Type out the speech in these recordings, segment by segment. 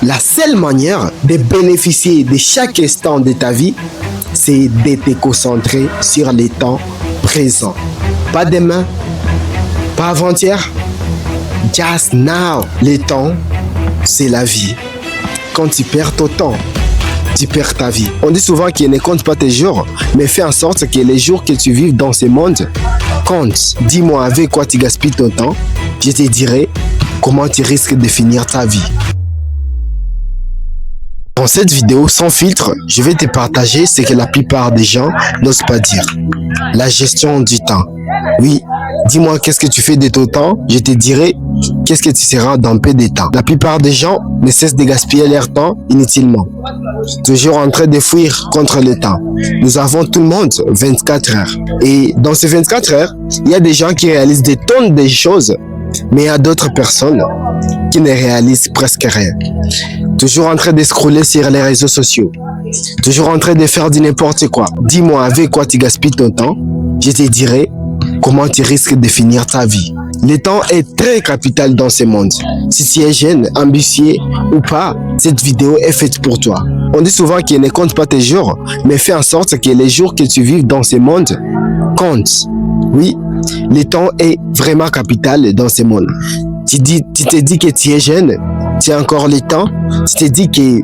La seule manière de bénéficier de chaque instant de ta vie, c'est de te concentrer sur les temps présents. Pas demain, pas avant-hier, just now. Le temps, c'est la vie. Quand tu perds ton temps, tu perds ta vie. On dit souvent qu'il ne compte pas tes jours, mais fais en sorte que les jours que tu vives dans ce monde comptent. Dis-moi avec quoi tu gaspilles ton temps, je te dirai comment tu risques de finir ta vie. Dans cette vidéo sans filtre, je vais te partager ce que la plupart des gens n'osent pas dire. La gestion du temps. Oui, dis-moi qu'est-ce que tu fais de ton temps, je te dirai qu'est-ce que tu seras dans peu de temps. La plupart des gens ne cessent de gaspiller leur temps inutilement. Toujours en train de fuir contre le temps. Nous avons tout le monde 24 heures. Et dans ces 24 heures, il y a des gens qui réalisent des tonnes de choses, mais il y a d'autres personnes qui ne réalisent presque rien. Toujours en train de scroller sur les réseaux sociaux. Toujours en train de faire du n'importe quoi. Dis-moi avec quoi tu gaspilles ton temps, je te dirai comment tu risques de finir ta vie. Le temps est très capital dans ce monde. Si tu es jeune, ambitieux ou pas, cette vidéo est faite pour toi. On dit souvent qu'il ne compte pas tes jours, mais fais en sorte que les jours que tu vives dans ce monde comptent. Oui, le temps est vraiment capital dans ce monde. Tu te dis que tu es jeune, tu as encore le temps, tu te dis que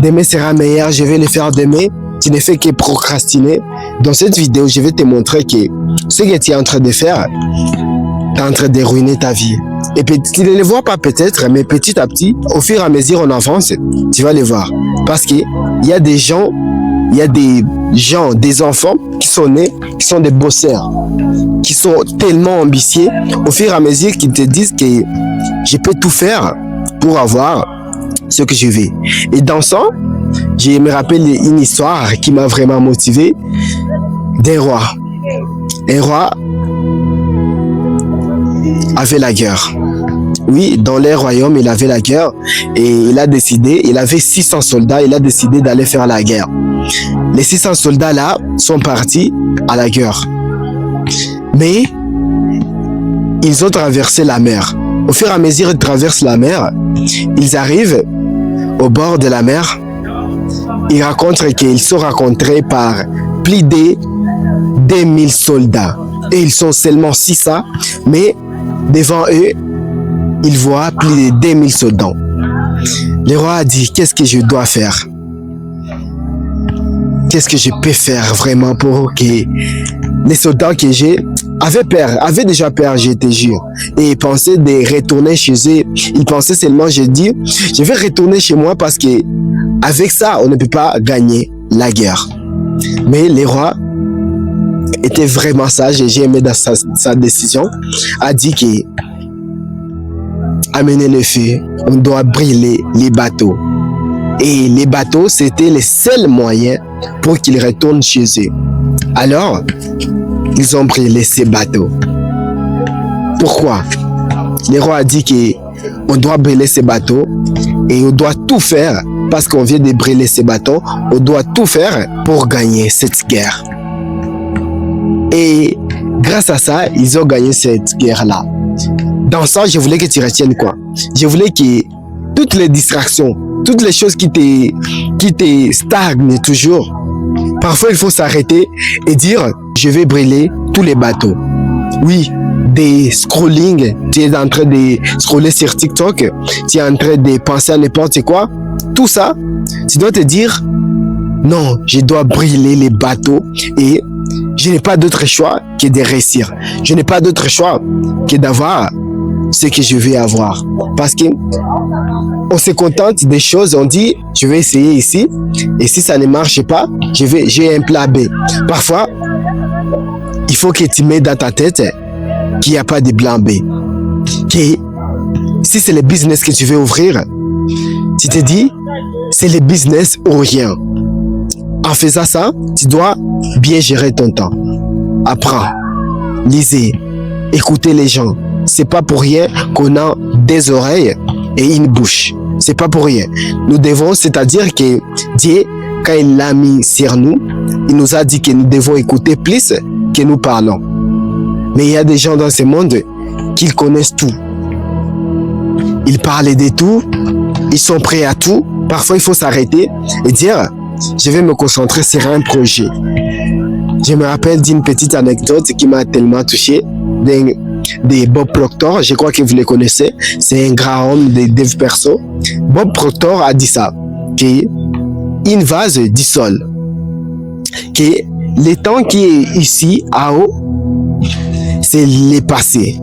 demain sera meilleur, je vais le faire demain, tu ne fais que procrastiner. Dans cette vidéo, je vais te montrer que ce que tu es en train de faire, tu es en train de ruiner ta vie. Et tu ne le vois pas peut-être, mais petit à petit, au fur et à mesure on avance, tu vas le voir. Parce qu'il y a des gens, des enfants qui sont nés, qui sont des bosseurs, qui sont tellement ambitieux, au fur et à mesure qu'ils te disent que je peux tout faire pour avoir ce que je veux. Et dans ça, je me rappelle une histoire qui m'a vraiment motivé d'un roi. Un roi avait la guerre. Oui, dans les royaumes, il avait la guerre et il avait 600 soldats, il a décidé d'aller faire la guerre. Les 600 soldats là sont partis à la guerre. Mais ils ont traversé la mer. Au fur et à mesure qu'ils traversent la mer, ils arrivent au bord de la mer. Ils racontent qu'ils sont rencontrés par plus de 2000 soldats. Et ils sont seulement 600, mais devant eux, ils voient plus de 2000 soldats. Le roi a dit, qu'est-ce que je dois faire? Qu'est-ce que je peux faire vraiment pour que les soldats que j'ai avaient déjà peur, je te jure. Et ils pensaient de retourner chez eux. Ils pensaient seulement, je dis, je vais retourner chez moi parce que avec ça, on ne peut pas gagner la guerre. Mais le roi était vraiment sage et j'ai aimé dans sa décision. A dit que amener le feu, on doit brûler les bateaux. Et les bateaux, c'était le seul moyen pour qu'ils retournent chez eux. Alors, ils ont brûlé ces bateaux. Pourquoi? Le roi a dit qu'on doit brûler ces bateaux et on doit tout faire parce qu'on vient de brûler ces bateaux. On doit tout faire pour gagner cette guerre. Et grâce à ça, ils ont gagné cette guerre-là. Dans ça, je voulais que tu retiennes quoi? Je voulais que toutes les distractions, toutes les choses qui te stagnent toujours, parfois il faut s'arrêter et dire je vais brûler tous les bateaux. Oui, des scrolling, tu es en train de scroller sur TikTok, tu es en train de penser à n'importe quoi. Tout ça, tu dois te dire non, je dois brûler les bateaux et je n'ai pas d'autre choix que de réussir. Je n'ai pas d'autre choix que d'avoir ce que je veux avoir. Parce que on se contente des choses, on dit je vais essayer ici et si ça ne marche pas, j'ai un plan B. Parfois, il faut que tu mets dans ta tête qu'il n'y a pas de plan B. Que si c'est le business que tu veux ouvrir, tu te dis c'est le business ou rien. En faisant ça, tu dois bien gérer ton temps. Apprends, lisez, écoutez les gens. C'est pas pour rien qu'on a des oreilles et une bouche. C'est pas pour rien. Nous devons, c'est-à-dire que Dieu, quand il l'a mis sur nous, il nous a dit que nous devons écouter plus que nous parlons. Mais il y a des gens dans ce monde qui connaissent tout. Ils parlent de tout, Ils sont prêts à tout. Parfois, il faut s'arrêter et dire, je vais me concentrer sur un projet. Je me rappelle d'une petite anecdote qui m'a tellement touché. De Bob Proctor, je crois que vous les connaissez. C'est un grand homme de dev perso. Bob Proctor a dit ça, qu'une vase du sol, que le temps qui est ici, en haut, c'est le passé.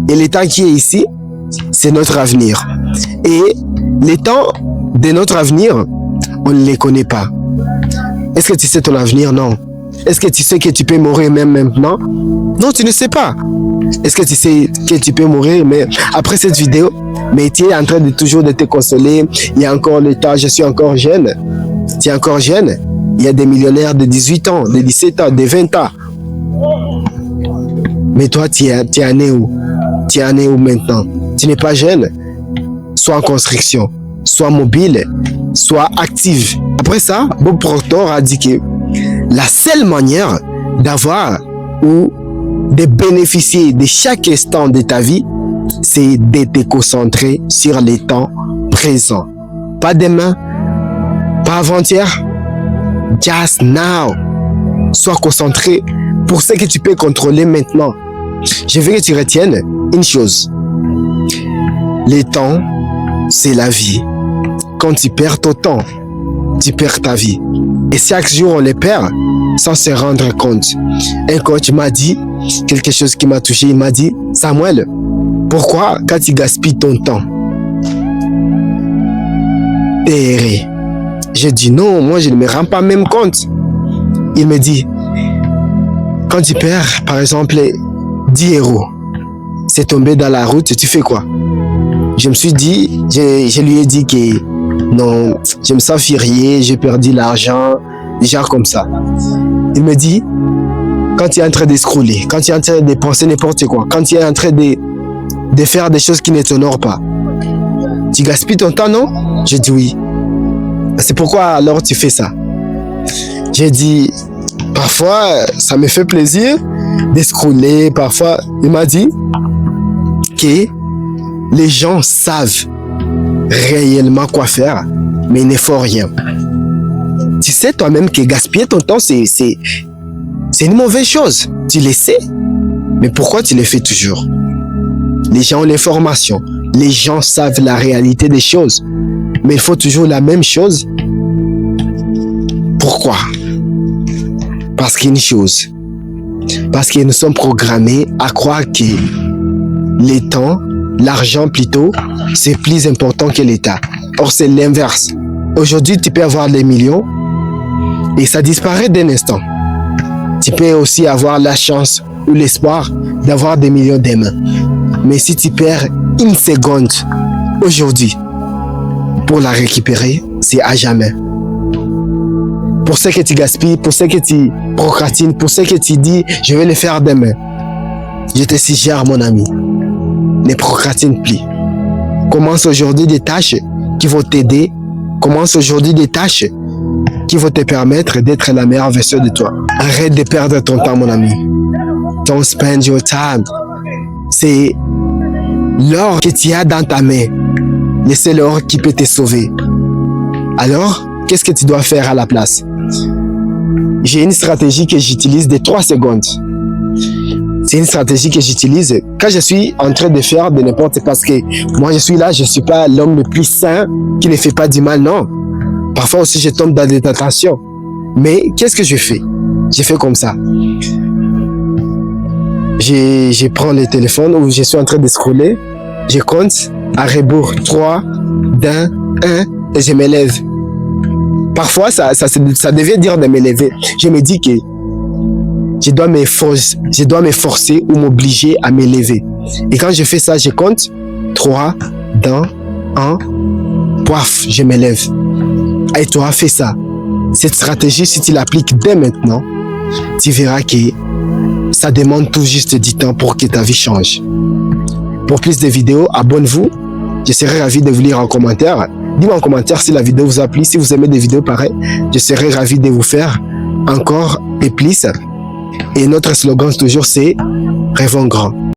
Et le temps qui est ici, c'est notre avenir. Et les temps de notre avenir, on ne les connaît pas. Est-ce que tu sais ton avenir? Non. Est-ce que tu sais que tu peux mourir même maintenant? Non, tu ne sais pas. Est-ce que tu sais que tu peux mourir mais après cette vidéo? Mais tu es en train de toujours de te consoler. Il y a encore le temps, je suis encore jeune. Tu es encore jeune. Il y a des millionnaires de 18 ans, de 17 ans, de 20 ans. Mais toi, tu es né où? Tu es né où maintenant? Tu n'es pas jeune. Sois en construction, sois mobile, sois active. Après ça, Bob Proctor a dit que la seule manière d'avoir ou de bénéficier de chaque instant de ta vie, c'est de te concentrer sur les temps présents. Pas demain, pas avant-hier, just now. Sois concentré pour ce que tu peux contrôler maintenant. Je veux que tu retiennes une chose. Les temps, c'est la vie. Quand tu perds ton temps, tu perds ta vie. Et chaque jour, on les perd sans se rendre compte. Un coach m'a dit quelque chose qui m'a touché. Il m'a dit, Samuel, pourquoi quand tu gaspilles ton temps, t'es erré? J'ai dit non, moi je ne me rends pas même compte. Il me dit, quand tu perds, par exemple, 10 euros, c'est tombé dans la route, tu fais quoi? Je me suis dit, je lui ai dit que non, je me sens furieux, j'ai perdu l'argent, genre comme ça. Il me dit, quand tu es en train de scroller, quand tu es en train de penser n'importe quoi, quand tu es en train de faire des choses qui ne t'honorent pas, tu gaspilles ton temps, non? J'ai dit oui. C'est pourquoi alors tu fais ça? J'ai dit, parfois, ça me fait plaisir de scroller, parfois. Il m'a dit que les gens savent réellement quoi faire, mais ils ne font rien. Tu sais toi-même que gaspiller ton temps, c'est une mauvaise chose. Tu le sais, mais pourquoi tu le fais toujours? Les gens ont l'information, les gens savent la réalité des choses, mais il faut toujours la même chose. Pourquoi? Parce qu'une chose, parce que nous sommes programmés à croire que les temps, l'argent plutôt, c'est plus important que l'État. Or, c'est l'inverse. Aujourd'hui, tu peux avoir des millions et ça disparaît d'un instant. Tu peux aussi avoir la chance ou l'espoir d'avoir des millions demain. Mais si tu perds une seconde aujourd'hui pour la récupérer, c'est à jamais. Pour ce que tu gaspilles, pour ce que tu procrastines, pour ce que tu dis, je vais le faire demain. Je te suggère, mon ami, ne procrastine plus. Commence aujourd'hui des tâches qui vont t'aider. Commence aujourd'hui des tâches qui vont te permettre d'être la meilleure version de toi. Arrête de perdre ton temps, mon ami. Don't spend your time. C'est l'or que tu as dans ta main. C'est l'or qui peut te sauver. Alors, qu'est-ce que tu dois faire à la place? J'ai une stratégie que j'utilise de 3 secondes. C'est une stratégie que j'utilise quand je suis en train de faire de n'importe quoi. Parce que moi, je suis là, je ne suis pas l'homme le plus sain qui ne fait pas du mal, non. Parfois aussi, je tombe dans des tentations. Mais qu'est-ce que je fais? Je fais comme ça. Je prends le téléphone où je suis en train de scroller. Je compte à rebours 3, 2, 1 et je me lève. Parfois, ça devient dur de me lever. Je me dis que je dois me forcer ou m'obliger à me lever. Et quand je fais ça, je compte 3, 2, 1, poif, je me lève. Et toi, fais ça. Cette stratégie, si tu l'appliques dès maintenant, tu verras que ça demande tout juste du temps pour que ta vie change. Pour plus de vidéos, abonnez-vous. Je serai ravi de vous lire en commentaire. Dis-moi en commentaire si la vidéo vous a plu. Si vous aimez des vidéos pareilles, je serai ravi de vous faire encore et plus. Et notre slogan toujours c'est « Rêvons grand ».